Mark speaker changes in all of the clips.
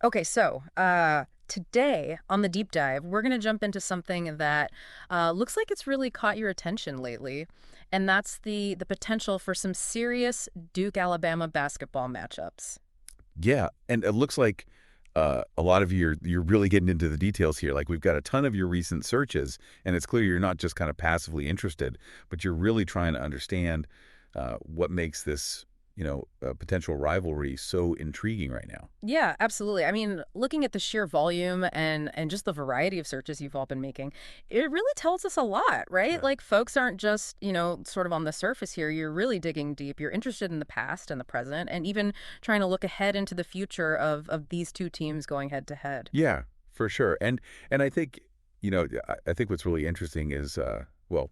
Speaker 1: Okay, so today on the deep dive, we're going to jump into something that looks like it's really caught your attention lately, and that's the potential for some serious Duke-Alabama basketball matchups.
Speaker 2: Yeah, and it looks like a lot of you're really getting into the details here. Like we've got a ton of your recent searches, and it's clear you're not just kind of passively interested, but you're really trying to understand what makes this, potential rivalry so intriguing right now.
Speaker 1: Yeah, absolutely. I mean, looking at the sheer volume and just the variety of searches you've all been making, it really tells us a lot, right?
Speaker 2: Yeah.
Speaker 1: Like folks aren't just, sort of on the surface here. You're really digging deep. You're interested in the past and the present and even trying to look ahead into the future of these two teams going head to head.
Speaker 2: Yeah, for sure. And I think, I think what's really interesting is, well,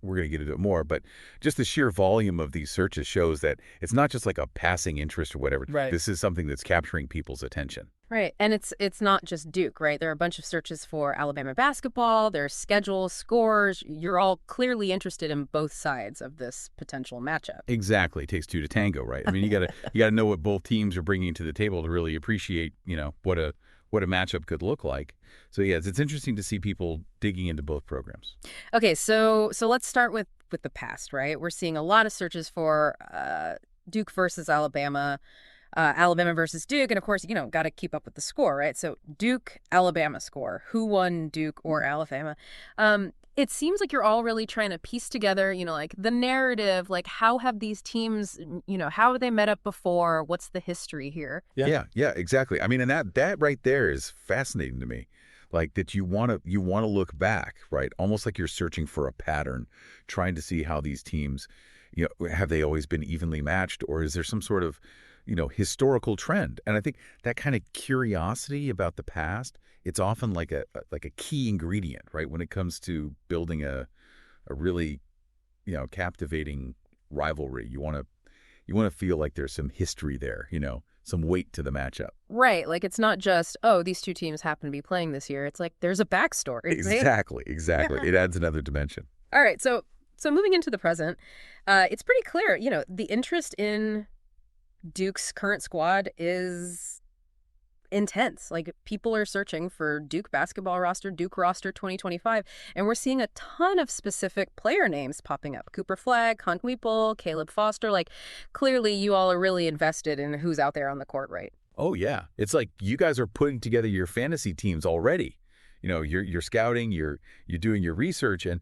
Speaker 2: we're going to get into it more, but just the sheer volume of these searches shows that it's not just like a passing interest or whatever.
Speaker 1: Right.
Speaker 2: This is something that's capturing people's attention.
Speaker 1: Right. And it's not just Duke, right? There are a bunch of searches for Alabama basketball, there's schedules, scores. You're all clearly interested in both sides of this potential matchup.
Speaker 2: Exactly. It takes two to tango, right? I mean, you gotta know what both teams are bringing to the table to really appreciate, what a matchup could look like. So yes, it's interesting to see people digging into both programs.
Speaker 1: Okay, so let's start with the past, right? We're seeing a lot of searches for Duke versus Alabama, Alabama versus Duke, and of course, got to keep up with the score, right? So Duke, Alabama score. Who won, Duke or Alabama? It seems like you're all really trying to piece together, like the narrative, like how have these teams, how have they met up before? What's the history here?
Speaker 2: Yeah, exactly. I mean, and that right there is fascinating to me. Like that you want to look back, right? Almost like you're searching for a pattern, trying to see how these teams, have they always been evenly matched, or is there some sort of, historical trend? And I think that kind of curiosity about the past, it's often like a key ingredient, right? When it comes to building a really, captivating rivalry. You want to feel like there's some history there, some weight to the matchup.
Speaker 1: Right, like it's not just, oh, these two teams happen to be playing this year. It's like there's a backstory, right?
Speaker 2: Exactly. It adds another dimension.
Speaker 1: All right, so moving into the present, it's pretty clear, the interest in Duke's current squad is intense. Like people are searching for Duke basketball roster, Duke roster 2025, and we're seeing a ton of specific player names popping up. Cooper Flagg, Hunt Weeple, Caleb Foster. Like clearly you all are really invested in who's out there on the court, right?
Speaker 2: Oh yeah, it's like you guys are putting together your fantasy teams already. You're scouting, you're doing your research, and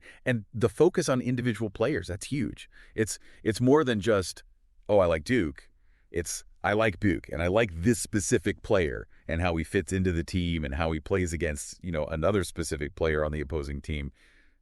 Speaker 2: the focus on individual players, that's huge. It's more than just, oh, I like Duke. It's I like Duke and I like this specific player and how he fits into the team and how he plays against, another specific player on the opposing team.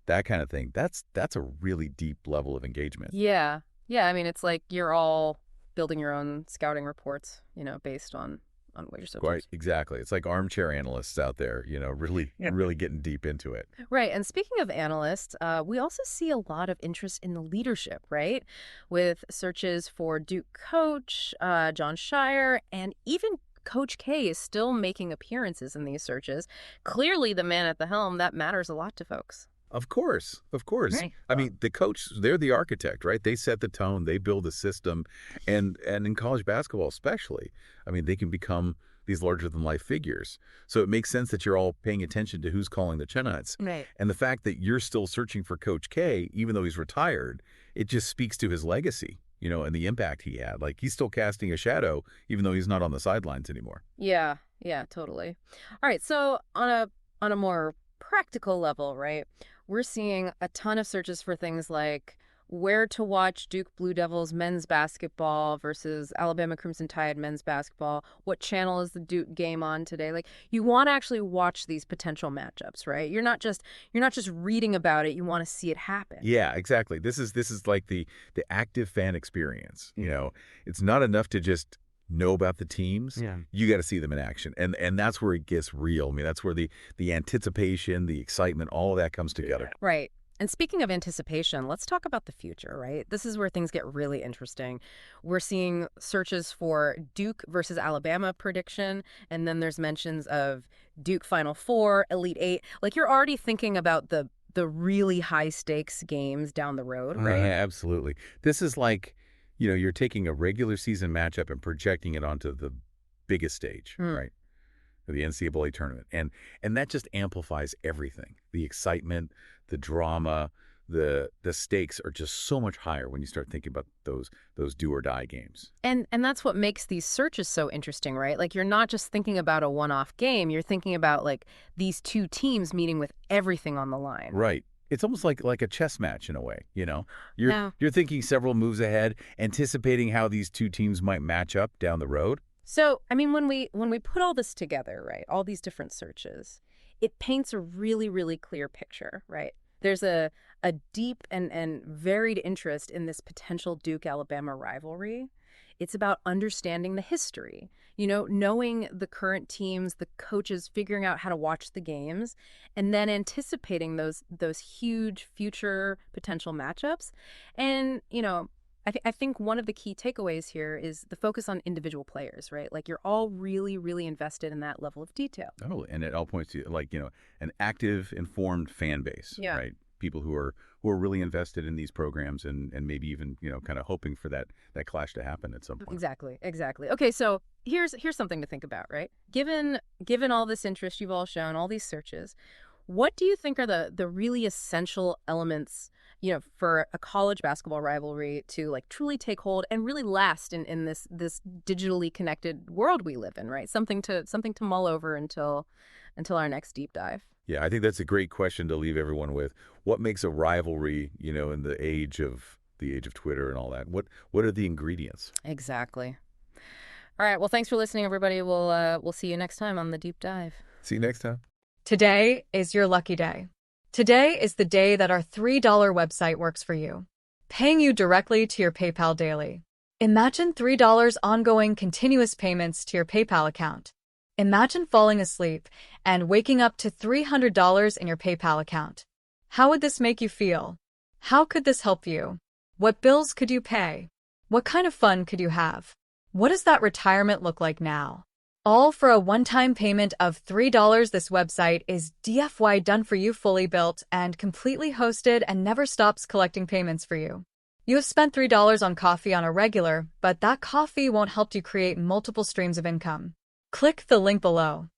Speaker 2: That kind of thing. That's a really deep level of engagement.
Speaker 1: Yeah. Yeah, I mean it's like you're all building your own scouting reports, based on what your
Speaker 2: Right,
Speaker 1: searches.
Speaker 2: exactly. It's like armchair analysts out there, really, really getting deep into it.
Speaker 1: Right. And speaking of analysts, we also see a lot of interest in the leadership, right? With searches for Duke coach, John Shire, and even Coach K is still making appearances in these searches. Clearly, the man at the helm, that matters a lot to folks.
Speaker 2: Of course, of course.
Speaker 1: Right.
Speaker 2: I mean, the coach, they're the architect, right? They set the tone, they build a system, and in college basketball especially, I mean, they can become these larger than life figures. So it makes sense that you're all paying attention to who's calling the shots.
Speaker 1: Right.
Speaker 2: And the fact that you're still searching for Coach K, even though he's retired, it just speaks to his legacy, and the impact he had. Like he's still casting a shadow, even though he's not on the sidelines anymore.
Speaker 1: Yeah. Yeah, totally. All right. So on a more practical level, right? We're seeing a ton of searches for things like where to watch Duke Blue Devils men's basketball versus Alabama Crimson Tide men's basketball. What channel is the Duke game on today? Like you want to actually watch these potential matchups, right? You're not just reading about it. You want to see it happen.
Speaker 2: Yeah, exactly. This is like the active fan experience. It's not enough to just know about the teams.
Speaker 3: Yeah.
Speaker 2: You got to see them in action, and that's where it gets real. I mean, that's where the anticipation, the excitement, all of that comes together.
Speaker 1: Right. And speaking of anticipation, let's talk about the future, right? This is where things get really interesting. We're seeing searches for Duke versus Alabama prediction, and then there's mentions of Duke Final Four, Elite Eight. Like you're already thinking about the really high stakes games down the road, right?
Speaker 2: Absolutely. This is like, you're taking a regular season matchup and projecting it onto the biggest stage, right? the NCAA tournament. And that just amplifies everything. The excitement, the drama, the stakes are just so much higher when you start thinking about those do or die games.
Speaker 1: And that's what makes these searches so interesting, right? Like you're not just thinking about a one-off game, you're thinking about like these two teams meeting with everything on the line.
Speaker 2: Right. It's almost like a chess match in a way, you know? You're
Speaker 1: Yeah.
Speaker 2: you're thinking several moves ahead, anticipating how these two teams might match up down the road.
Speaker 1: So, I mean, when we put all this together, right, all these different searches, it paints a really, really clear picture, right? There's a deep and varied interest in this potential Duke-Alabama rivalry. It's about understanding the history, knowing the current teams, the coaches, figuring out how to watch the games, and then anticipating those huge future potential matchups. And, I think one of the key takeaways here is the focus on individual players, right? Like you're all really, really invested in that level of detail.
Speaker 2: Oh, and it all points to an active, informed fan base,
Speaker 1: Yeah.
Speaker 2: right? People who are really invested in these programs and maybe even kind of hoping for that clash to happen at some point.
Speaker 1: Exactly. Okay, so here's something to think about, right? Given all this interest you've all shown, all these searches, what do you think are the really essential elements, for a college basketball rivalry to like truly take hold and really last in this digitally connected world we live in, right? Something to mull over until our next deep dive.
Speaker 2: Yeah, I think that's a great question to leave everyone with. What makes a rivalry, in the age of Twitter and all that? What are the ingredients?
Speaker 1: Exactly. All right. Well, thanks for listening, everybody. We'll see you next time on the deep dive.
Speaker 2: See you next time.
Speaker 3: Today is your lucky day. Today is the day that our $3 website works for you, paying you directly to your PayPal daily. Imagine $3 ongoing continuous payments to your PayPal account. Imagine falling asleep and waking up to $300 in your PayPal account. How would this make you feel? How could this help you? What bills could you pay? What kind of fun could you have? What does that retirement look like now? All for a one-time payment of $3. This website is DFY done for you, fully built and completely hosted, and never stops collecting payments for you. You have spent $3 on coffee on a regular, but that coffee won't help you create multiple streams of income. Click the link below.